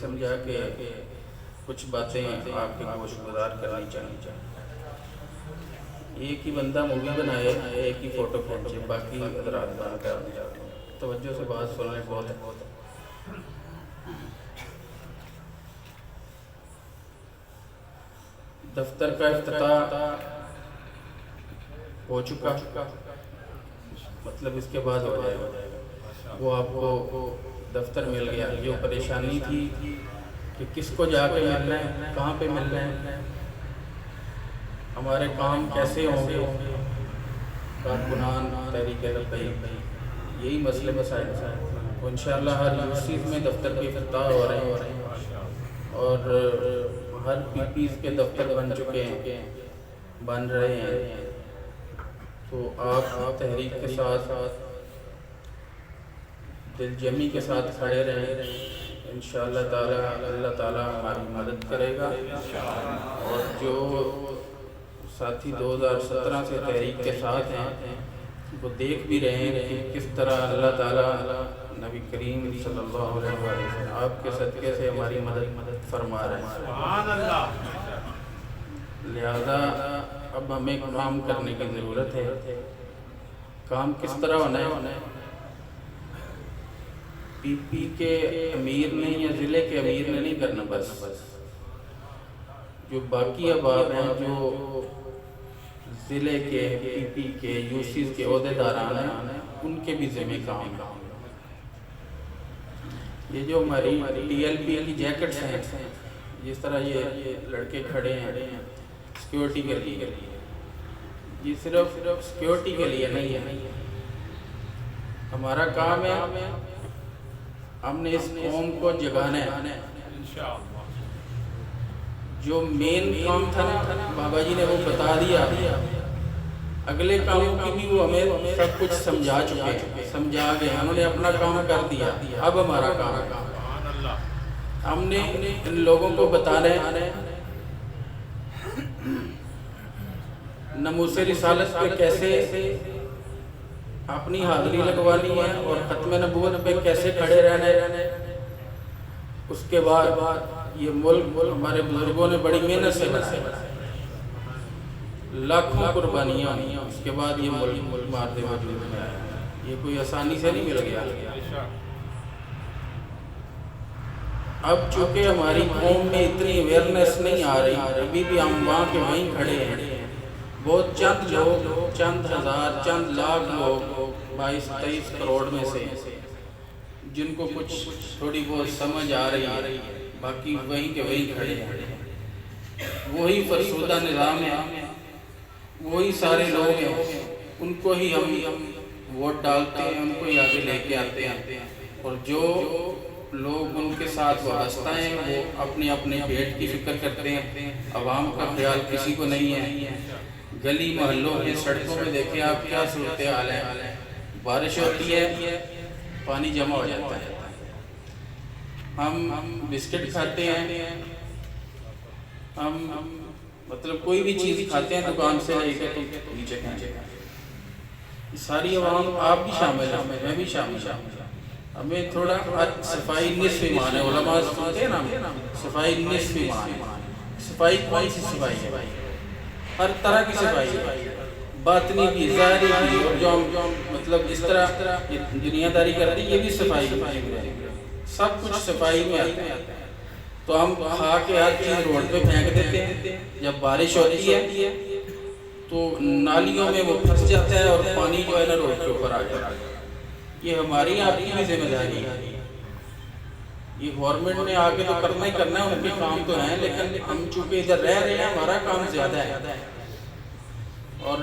سمجھا کہ کچھ باتیں آپ کے گوش گزار کرنی چاہیے. ایک ہی بندہ مووی بنائے، ایک ہی فوٹو کھینچے، باقی حضرات بن کر توجہ سے بات سننے بہت ہے. دفتر کا افتتاح ہو چکا، مطلب اس کے بعد ہو جائے گا. وہ آپ کو دفتر مل گیا. جو پریشانی تھی کہ کس کو جا کے ملنا ہے، کہاں پہ ملنا ہے، ہمارے کام کیسے ہوں گے، کارکنان تحریک لبیک، یہی مسئلے مسائل ہیں. تو انشاءاللہ ہر یونیورسٹیز میں دفتر کے افتتاح ہو رہے ہیں اور ہر پی پیز کے دفتر بن چکے ہیں، بن رہے ہیں. تو آپ تحریک کے ساتھ دل جمی کے ساتھ کھڑے رہیں. انشاءاللہ تعالی اللہ تعالی ہماری مدد کرے گا. اور جو ساتھی 2017 سے تحریک کے ساتھ ہیں وہ دیکھ بھی رہے ہیں کہ کس طرح اللہ تعالی نبی کریم صلی اللہ علیہ وسلم آپ کے صدقے سے ہماری مدد فرما رہے ہیں. سبحان اللہ. لہذا اب ہمیں کام کرنے کی ضرورت ہے. کام کس طرح ہونا ہے؟ پی پی کے امیر نے یا ضلع کے امیر نے نہیں کرنا. بس جو باقی احباب ہیں، جو ضلع کے، پی پی کے، یو سیز کے عہدے داران ہیں، ان کے بھی ذمہ کام ہے. یہ جو ہماری ٹی ایل پی کی جیکٹس ہیں، جس طرح یہ لڑکے کھڑے ہیں سیکیورٹی کے لیے، یہ صرف سیکیورٹی کے لیے نہیں ہے. ہمارا کام ہے ہم نے اس قوم کو جگانا ہے. جو مین کام تھا نا بابا جی نے وہ بتا دیا. اگلے کاموں کی بھی وہ ہمیں سب کچھ سمجھا چکے ہیں، سمجھا گئے، انہوں نے اپنا کام کر دیا. اب ہمارا کام ہے ہم نے ان لوگوں کو بتانا ہے ناموس رسالت پہ کیسے اپنی حاضری لگوانی ہے اور ختم نبوت پہ کیسے کھڑے رہنا ہے. اس کے بعد یہ ملک ہمارے بزرگوں نے بڑی محنت سے بنایا، لاکھوں قربانیاں. اس کے بعد یہ ملک مارد وجود میں آیا. یہ کوئی آسانی سے نہیں مل گیا. اب چونکہ ہماری قوم میں اتنی اویئرنیس نہیں آ رہی، ابھی بھی ہم وہاں کے وہیں کھڑے ہیں. بہت چند لوگ، چند ہزار، چند لاکھ لوگ 22-23 کروڑ میں سے جن کو کچھ تھوڑی بہت سمجھ آ رہی ہے، باقی وہیں کے وہیں کھڑے ہیں. وہی فرسودہ نظام ہے، وہی سارے لوگ ہیں، ان کو ہی ہم ووٹ ڈالتے ہیں، ان کو ہی آگے لے کے آتے ہیں. اور جو لوگ ان کے ساتھ وابستہ ہیں وہ اپنے اپنے پیٹ کی فکر کرتے ہیں، عوام کا خیال کسی کو نہیں ہے. گلی محلوں میں، سڑکوں میں دیکھیں آپ کیا صورتحال ہے. بارش ہوتی ہے، پانی جمع ہو جاتا ہے. ہم بسکٹ کھاتے ہیں، ہم مطلب کوئی بھی چیز کھاتے ہیں دکان سے لے کے تو نیچے کھینچے. ساری عوام، آپ بھی شامل ہیں، میں بھی شامل ہوں. ہمیں تھوڑا صفائی نصف ایمان ہے. علماء سنتے ہیں نا، صفائی نصف ایمان ہے. صفائی کون سی صفائی ہے؟ ہر طرح کی صفائی ہے، باطنی بھی، ظاہری بھی. اور جو ہم مطلب اس طرح دنیا داری کرتے ہیں، یہ بھی صفائی ہے. سب کچھ صفائی میں آتا ہے. تو ہم کھا کے ہر چیز روڈ پہ پھینک دیتے ہیں. جب بارش ہوتی ہے تو نالیوں میں وہ پھنس جاتا ہے اور پانی جو ہے نا روڈ کے اوپر آ جاتا ہے. یہ ہماری آپ کی بھی ذمہ داری ہے. یہ گورنمنٹ نے آگے تو کرنا ہی کرنا ہے، ان کے کام تو ہیں، لیکن ہم چونکہ ادھر رہ رہے ہیں ہمارا کام زیادہ ہے. اور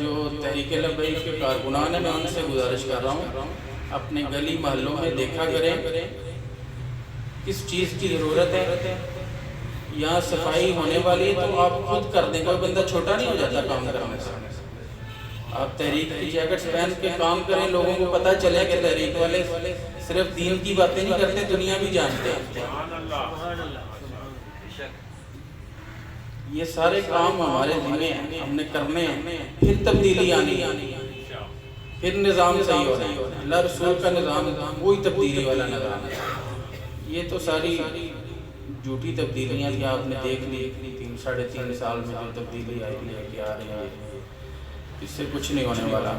جو تحریک لبیک کے کارکنان ہیں، میں ان سے گزارش کر رہا ہوں اپنے گلی محلوں میں دیکھا کریں کس چیز کی ضرورت ہے. یہاں صفائی ہونے والی ہے تو آپ خود کر دیں. کوئی بندہ چھوٹا نہیں ہو جاتا کام کرنے سے. آپ تحریک کی جیکٹس پہن کے کام کریں، لوگوں کو پتہ چلے کہ تحریک والے صرف دین کی باتیں نہیں کرتے، دنیا بھی جانتے ہیں. یہ سارے کام ہمارے ذمہ ہیں، ہم نے کرنے ہیں. پھر تبدیلی آنی ہے، پھر نظام صحیح ہونا ہے. اللہ رسول کا نظام وہی تبدیلی والا نظام ہے. یہ تو ساری جھوٹی تبدیلیاں کہ آپ نے دیکھ لی 3-3.5 سال میں جو تبدیلی آئی ہے کہ آ رہی ہے، اس سے کچھ نہیں ہونے والا۔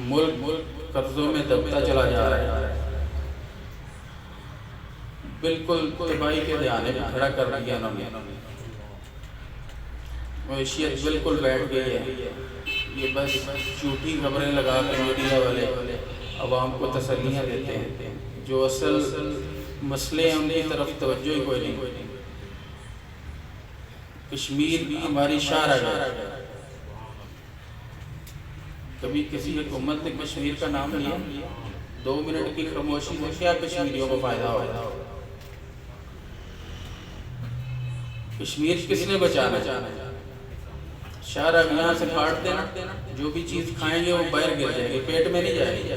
ملک قرضوں میں دبتا چلا جا رہا ہے، بالکل تباہی کے دھیانے پہ کھڑا کر دیا انہوں نے، معیشت بالکل بیٹھ گئی ہے۔ یہ بس جھوٹی خبریں لگا کے میڈیا والے عوام کو تسلیاں دیتے ہیں، جو اصل مسئلے ہیں ان کی طرف توجہ ہی کوئی نہیں۔ کشمیر ہماری شاہراہ ہے، کبھی کسی حکومت نے کشمیر کا نام لیا؟ 2 منٹ کی خاموشی سے کیا کشمیریوں کو فائدہ ہوا؟ کشمیر کس نے بچانا چاہنا؟ شاہراہ یہاں سے کاٹ دینا، جو بھی چیز کھائیں گے وہ باہر گر جائے گی، پیٹ میں نہیں جائے گی۔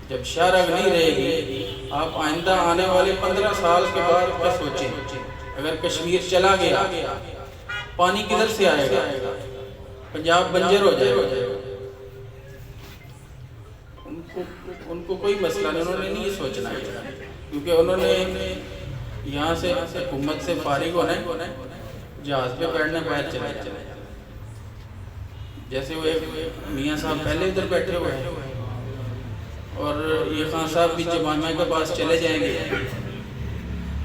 جب شاہراہ نہیں رہے گی، آپ آئندہ آنے والے 15 سال کے بعد کیا سوچیں؟ اگر کشمیر چلا گیا، پانی کدھر سے آئے گا؟ پنجاب بنجر ہو جائے گا۔ ان کو کوئی مسئلہ نہیں، انہوں نے نہیں یہ سوچنا ہے، کیونکہ انہوں نے یہاں سے حکومت سے فارغ ہونا ہے، جہاز پہ بیٹھنا باہر چلے جائے۔ جیسے وہ ایک میاں صاحب پہلے ادھر بیٹھے ہوئے ہیں اور یہ خان صاحب بھی جمامہ کے پاس چلے جائیں گے،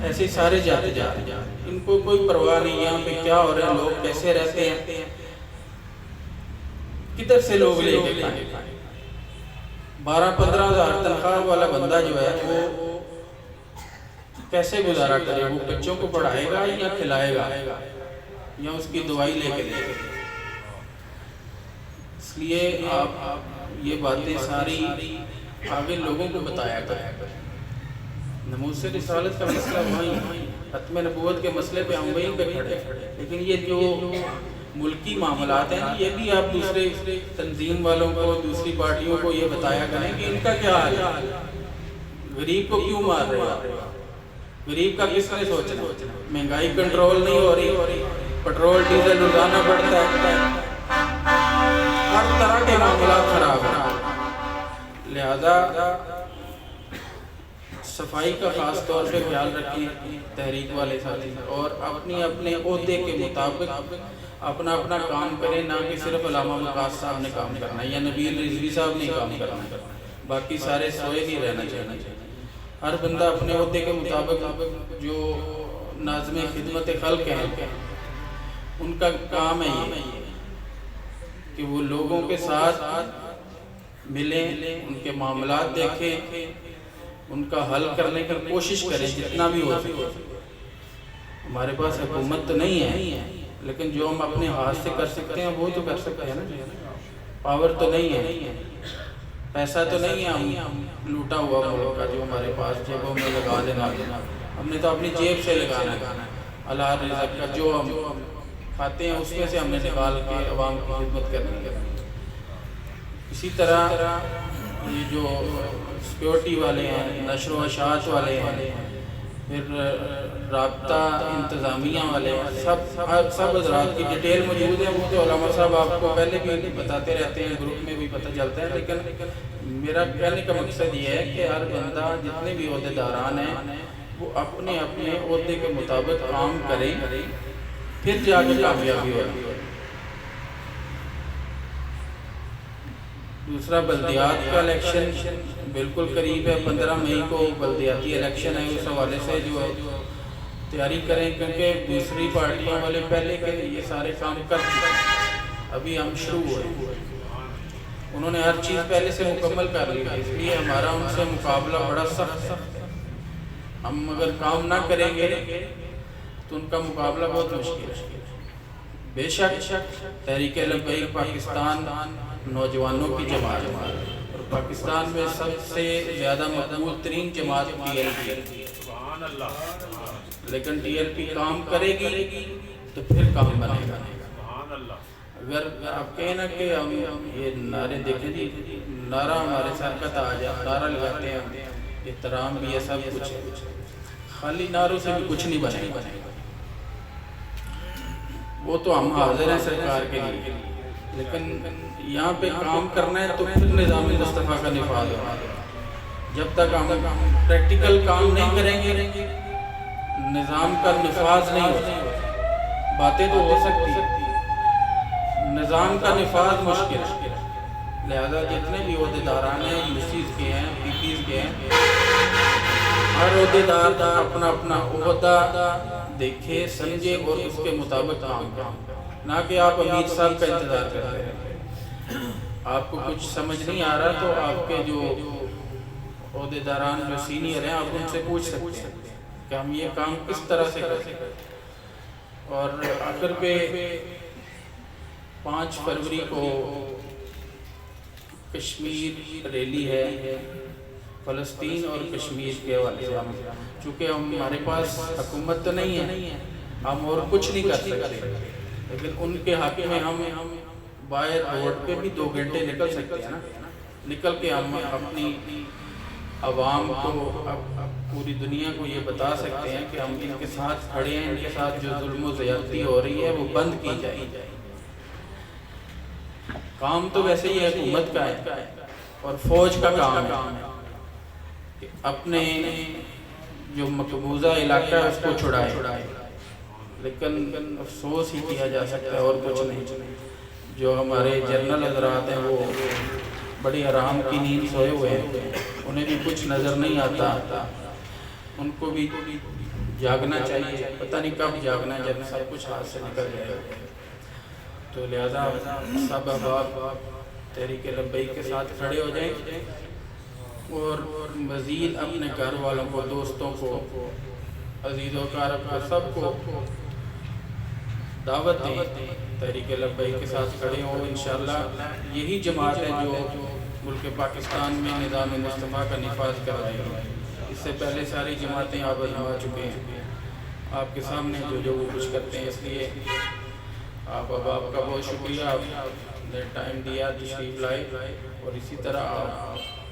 ایسے سارے جاتے جا رہے ہیں، ان کو کوئی پرواہ نہیں یہاں پہ کیا ہو رہا ہے، لوگ کیسے رہتے ہیں، کدھر سے لوگ لے کے کھائیں۔ 12-15 ہزار تنخواہ والا بندہ جو ہے وہ کیسے گزارا کرے؟ وہ بچوں کو پڑھائے گا یا کھلائے گا یا اس کی دوائی لے کے دے گا؟ اس لیے آپ یہ باتیں ساری آگے لوگوں کو بتایا کریں۔ ناموس رسالت کا مسئلہ وہیں، ختم نبوت کے مسئلے پہ ہم وہیں پہ کھڑے، لیکن یہ جو ملکی معاملات ہیں یہ بھی آپ دوسرے تنظیم والوں کو، دوسری پارٹیوں کو یہ بتایا کریں کہ ان کا کیا حال ہے، غریب کو کیوں مار رہے ہیں، غریب کا کس نے سوچنا؟ مہنگائی کنٹرول نہیں ہو رہی، پٹرول ڈیزل روزانہ بڑھتا ہے، ہر طرح کے معاملات خراب ہیں۔ لہذا صفائی کا خاص طور پہ خیال رکھیں تحریک والے ساتھی، اور اپنے عہدے کے مطابق اپنا کام کریں، نہ کہ صرف علامہ وقاص صاحب نے کام کرنا ہے یا نبیل رضوی صاحب نے کام کرنا ہے، باقی سارے سوئے ہی رہنا چاہیے۔ ہر بندہ اپنے عہدے کے مطابق، جو ناظم خدمت خلق ہیں ان کا کام ہے یہ کہ وہ لوگوں کے ساتھ ملیں، ان کے معاملات دیکھیں، ان کا حل کرنے کی کوشش کریں جتنا بھی ہو سکے۔ ہمارے پاس حکومت تو نہیں ہے، لیکن جو ہم اپنے ہاتھ سے کر سکتے ہیں وہ تو کر سکتے ہیں نا۔ پاور تو نہیں ہے، پیسہ تو نہیں ہے ہم لوٹا ہوا ملک کا جو ہمارے پاس جیبوں میں لگا دینا، ہم نے تو اپنی جیب سے لگانا ہے، اللہ رزق کا جو ہم کھاتے ہیں اس میں سے ہم نے نکال کے عوام کی خدمت کرنی ہے۔ اسی طرح یہ جو سیکیورٹی والے ہیں، نشر و اشاعت والے ہیں، پھر رابطہ انتظامیہ والے ہیں، سب حضرات کی ڈیٹیل موجود ہے، وہ تو علامہ صاحب آپ کو پہلے بھی بتاتے رہتے ہیں، گروپ میں بھی پتہ چلتا ہے، لیکن میرا کہنے کا مقصد یہ ہے کہ ہر بندہ، جتنے بھی عہدے داران ہیں، وہ اپنے عہدے کے مطابق کام کریں، پھر جا کے کامیابی ہوگی۔ دوسرا، بلدیات کا الیکشن بالکل قریب ہے، 15 مئی کو بلدیاتی الیکشن ہے، اس حوالے سے جو ہے تیاری کریں، کیونکہ دوسری پارٹیوں والے پہلے کے یہ سارے کام کر چکے ہیں، ابھی ہم شروع ہوئے، انہوں نے ہر چیز پہلے سے مکمل کر لی ہے، اس لیے ہمارا ان سے مقابلہ بڑا سخت ہے۔ ہم اگر کام نہ کریں گے تو ان کا مقابلہ بہت مشکل ہے۔ بے شک تحریک لبیک پاکستان نوجوانوں کی جماعت ہے، اور پاکستان میں سب سے زیادہ مقبول ترین جماعت TLP ہے، لیکن TLP کام کرے گی تو پھر کام بنے گا۔ اگر آپ کہیں نا کہ ہم یہ نعرے دیکھیں جی، نعرہ ہمارے ساتھ کا تاج ہے، نعرہ لگاتے ہیں، احترام بھی ہے، سب کچھ ہے، خالی نعروں سے بھی کچھ نہیں بنے گا، وہ تو ہم حاضر ہیں سرکار کے لیے، لیکن یہاں پہ کام کرنا ہے تو پھر نظام مصطفیٰ کا نفاذ ہونا۔ جب تک ہم پریکٹیکل کام نہیں کریں گے نظام کا نفاذ نہیں ہو سکتا. باتیں تو ہو سکتی ہیں، نظام کا نفاذ مشکل ہے. لہذا جتنے بھی عہدیداران ہیں، یوسیز کے ہیں، پی پیز کے ہیں، ہر عہدیدار اپنا اپنا عہدہ دیکھے سمجھے اور اس کے مطابق کام کریں. نہ کہ آپ امیر صاحب کا انتظار کرتے ہیں. آپ کو کچھ سمجھ نہیں آ رہا تو آپ کے جو عہدیداران جو سینئر ہیں آپ ان سے پوچھ سکتے ہیں کہ ہم یہ کام کس طرح سے کریں. اور آخر پہ 5 فروری کو کشمیر ریلی ہے، فلسطین اور کشمیر کے حوالے سے. چونکہ ہمارے پاس حکومت تو نہیں ہے، ہم اور کچھ نہیں کر سکتے، لیکن ان کے حق میں ہم باہر روڈ پہ بھی 2 گھنٹے نکل سکتے ہیں نا. نکل کے ہم اپنی عوام کو، پوری دنیا کو یہ بتا سکتے ہیں کہ ہم ان کے ساتھ کھڑے ہیں، ان کے ساتھ جو ظلم و زیادتی ہو رہی ہے وہ بند کی جائے. کام تو ویسے ہی حکومت کا ہے اور فوج کا کام ہے کہ اپنے جو مقبوضہ علاقہ ہے اس کو چھڑائے. لیکن افسوس ہی کیا جا سکتا ہے اور کچھ نہیں. جو ہمارے جنرل حضرات ہیں وہ بڑی آرام کی نیند سوئے ہوئے ہیں، انہیں بھی کچھ نظر نہیں آتا. ان کو بھی جاگنا چاہیے، پتہ نہیں کب جاگنا ہے جب سب کچھ ہاتھ سے نکل جائے. تو لہذا سب احباب تحریک لبیک کے ساتھ کھڑے ہو جائیں اور مزید اپنے گھر والوں کو، دوستوں کو، عزیز و اقارب کو، سب کو دعوت دیں تحریک لبیک کے ساتھ کھڑے ہوں. انشاءاللہ یہی جماعت ہے جو ملک پاکستان میں نظام مصطفیٰ کا نفاذ کر رہے ہیں. اس سے پہلے ساری جماعتیں آپ آزما چکے ہیں، آپ کے سامنے جو وہ کچھ کرتے ہیں. اس لیے آپ کا بہت شکریہ، آپ نے ٹائم دیا، تشریف لائے، اور اسی طرح آپ